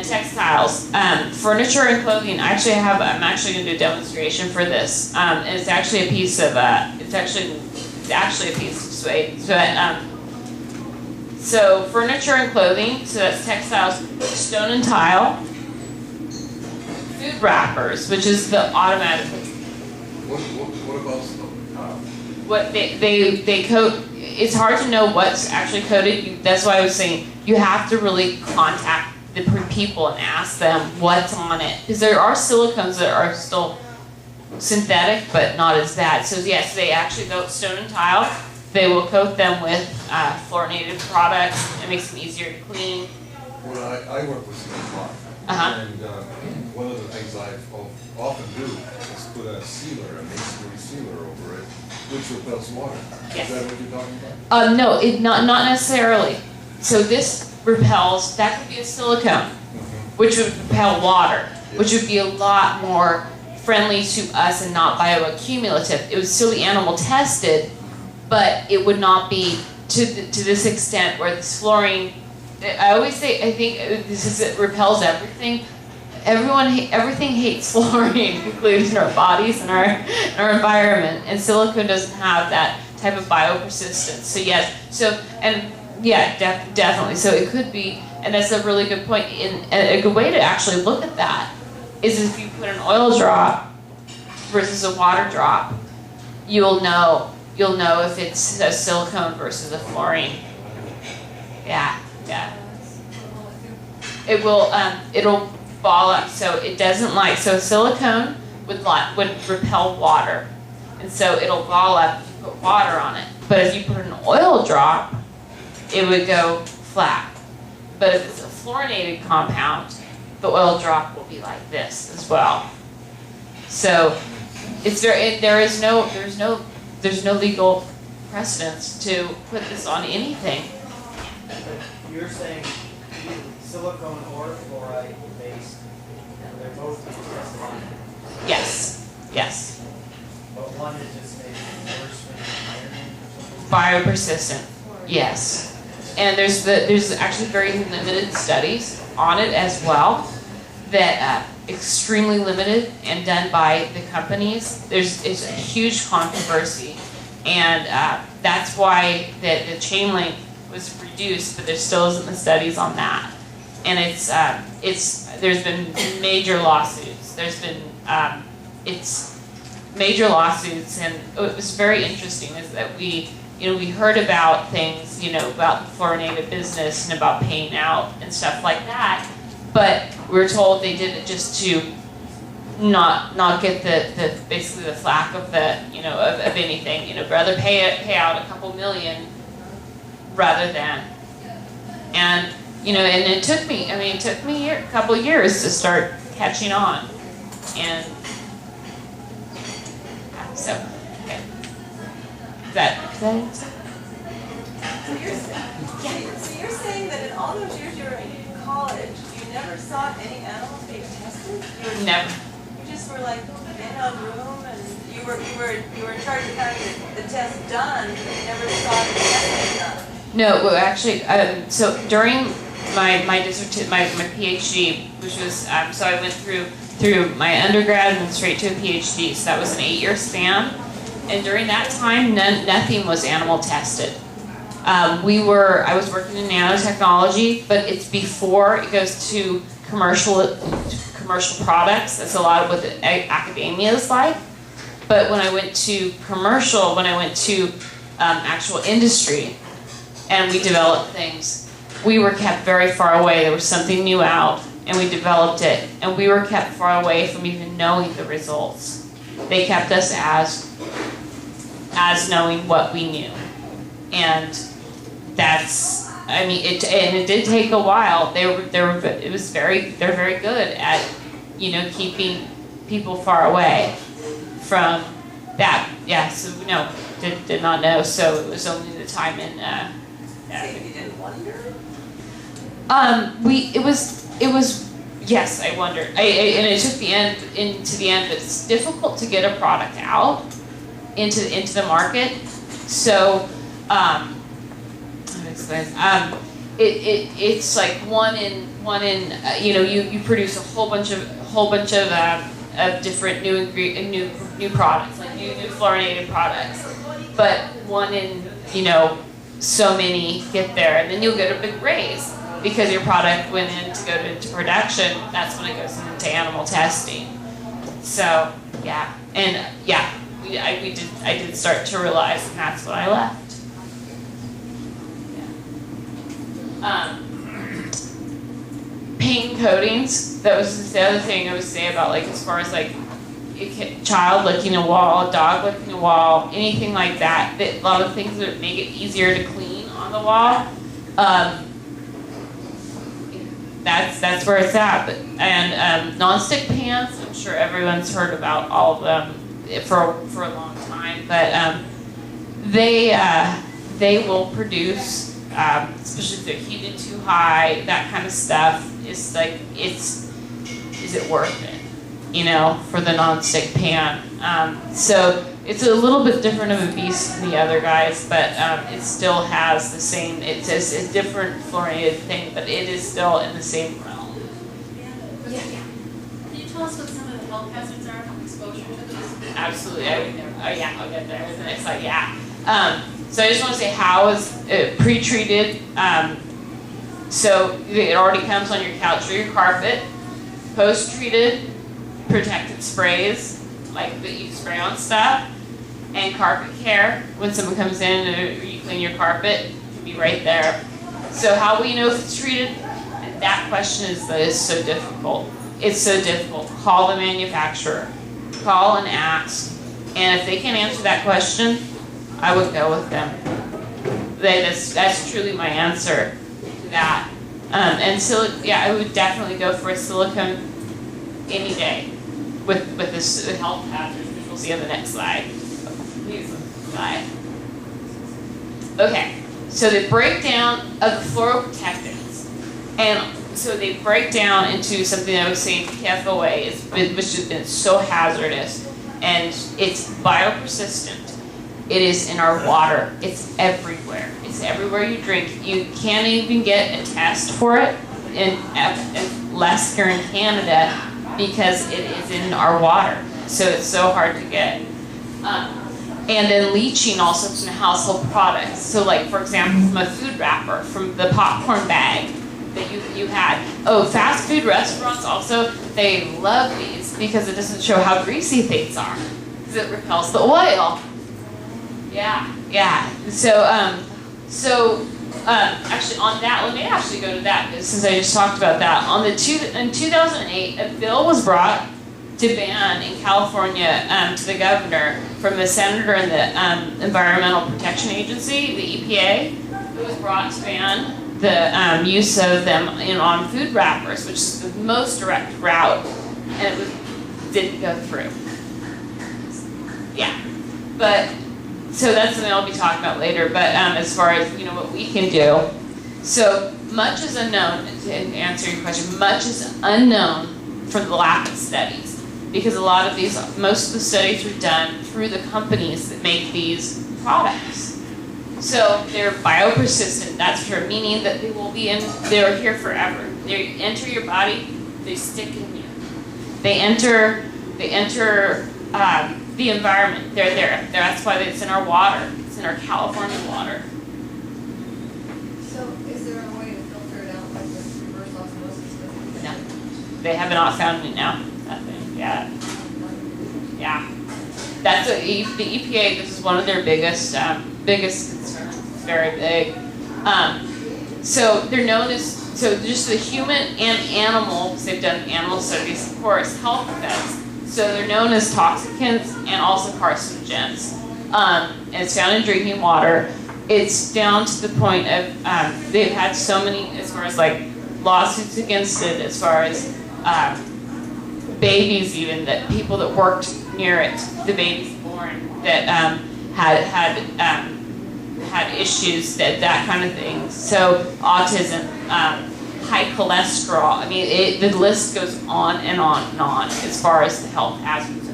textiles, furniture and clothing. I'm actually going to do a demonstration for this. And it's actually a piece of, it's actually a piece of suede. So furniture and clothing, so that's textiles, stone and tile, food wrappers, which is the automatic. What about stone and tile? What they coat. It's hard to know what's actually coated. That's why I was saying you have to really contact the people and ask them what's on it, because there are silicones that are still synthetic but not as bad. So yes, they actually coat stone and tile. They will coat them with fluorinated products. It makes them easier to clean. Well, I work with cement block, and one of the things I often do is put a sealer, a masonry sealer over it, which repels water. Yes. Is that what you're talking about? No, not necessarily. So this repels, that could be a silicone, which would repel water, which would be a lot more friendly to us and not bioaccumulative. It would still be animal tested, but it would not be to this extent where this fluorine, I always say, I think it repels everything. Everything hates fluorine, including our bodies and our environment, and silicone doesn't have that type of biopersistence. So yes, definitely. So it could be, and that's a really good point. And a good way to actually look at that is if you put an oil drop versus a water drop, you'll know if it's a silicone versus a fluorine. Yeah. It will. It'll ball up, so it doesn't so silicone would repel water, and so it'll ball up if you put water on it. But if you put an oil drop, it would go flat. But if it's a fluorinated compound, the oil drop will be like this as well. So there's no legal precedence to put this on anything. You're saying silicone or fluoride based, and they're both being tested on it. Yes. But one is just maybe worse than iron or something? Biopersistent. Yes. And there's actually very limited studies on it as well, that extremely limited and done by the companies. It's a huge controversy, and that's why the chain length was reduced, but there still isn't the studies on that. And there's been major lawsuits. There's been major lawsuits, and it was very interesting is that we heard about things, about the fluorinated business and about paying out and stuff like that, but we were told they did it just to not get the basically the flack of of anything, rather pay out a couple million rather than, and it took me a couple years to start catching on, and so okay. Is that So you're saying that in all those years you were in college, you never saw any animals being tested? Never. You just were like in a room, and you were in charge of having the test done, but you never saw the testing done. No, well, actually, so during my PhD, which was so I went through my undergrad and then straight to a PhD. So that was an 8-year span, and during that time, nothing was animal tested. I was working in nanotechnology, but it's before it goes to commercial products. That's a lot of what the academia is like. But when I went to actual industry, and we developed things, we were kept very far away. There was something new out, and we developed it, and we were kept far away from even knowing the results. They kept us as knowing what we knew, and it did take a while. They're very good at keeping people far away from that. Yeah, so no, did not know. So it was only the time in. So you didn't wonder? Yes, I wondered. And it took into the end. It's difficult to get a product out into the market. So, it's like one in you know, you produce a whole bunch of different new products, like new fluorinated products, but one in, you know, so many get there, and then you'll get a big raise because your product went in to go into production. That's when it goes into animal testing. So yeah, and yeah, I did start to realize, and that's when I left. Yeah. Paint and coatings. That was the other thing I would say about, like, as far as like child licking a wall, dog licking a wall, anything like that. A lot of things that make it easier to clean on the wall. That's where it's at. And non-stick pans, I'm sure everyone's heard about all of them for a long time. But they will produce, especially if they're heated too high, that kind of stuff. Is like, is it worth it? You know, for the non-stick pan. So it's a little bit different of a beast than the other guys, but it still has the same, it's a different fluorinated thing, but it is still in the same realm. Yeah. Can you tell us what some of the health hazards are from exposure to these? Absolutely. I'll get there. The next slide, yeah. So I just want to say, how is it pre-treated? So it already comes on your couch or your carpet. Post-treated, protected sprays, like that you spray on stuff, and carpet care. When someone comes in or you clean your carpet, it can be right there. So how will you know if it's treated? And that question is so difficult. It's so difficult. Call the manufacturer. Call and ask. And if they can't answer that question, I would go with them. That's truly my answer to that. And so, yeah, I would definitely go for a silicone any day with this health hazards, which we'll see on the next slide. Please, slide. Okay, so the breakdown of the fluoroprotectants, and so they break down into something that I was saying PFOA, which has been so hazardous, and it's biopersistent. It is in our water. It's everywhere. It's everywhere you drink. You can't even get a test for it, unless here in Canada, because it is in our water. So it's so hard to get. And then leaching also from household products. So, like, for example, from a food wrapper, from the popcorn bag that you had. Oh, fast food restaurants also, they love these because it doesn't show how greasy things are, because it repels the oil. Yeah. So, actually on that, let me actually go to that, since I just talked about that. In 2008, a bill was brought to ban in California to the governor from the senator and the Environmental Protection Agency, the EPA. It was brought to ban the use of them on food wrappers, which is the most direct route, and it didn't go through. Yeah, but. So that's something I'll be talking about later, but as far as, what we can do. So much is unknown, to answer your question, much is unknown from the lack of studies, because most of the studies were done through the companies that make these products. So they're biopersistent, that's for sure, meaning that they're here forever. They enter your body, they stick in you. They enter the environment. They're there. That's why it's in our water. It's in our California water. So is there a way to filter it out, like with reverse osmosis? No. They have not found it now. Nothing. Yeah. That's the EPA, this is one of their biggest concerns. It's very big. So they're known as, just the human and animal, because they've done animal studies, of course, health effects. So they're known as toxicants and also carcinogens. And it's found in drinking water. It's down to the point of, they've had so many, as far as like lawsuits against it, as far as babies even, that people that worked near it, the babies born, that had issues, that kind of thing. So autism, high cholesterol. I mean, the list goes on and on and on as far as the health hazards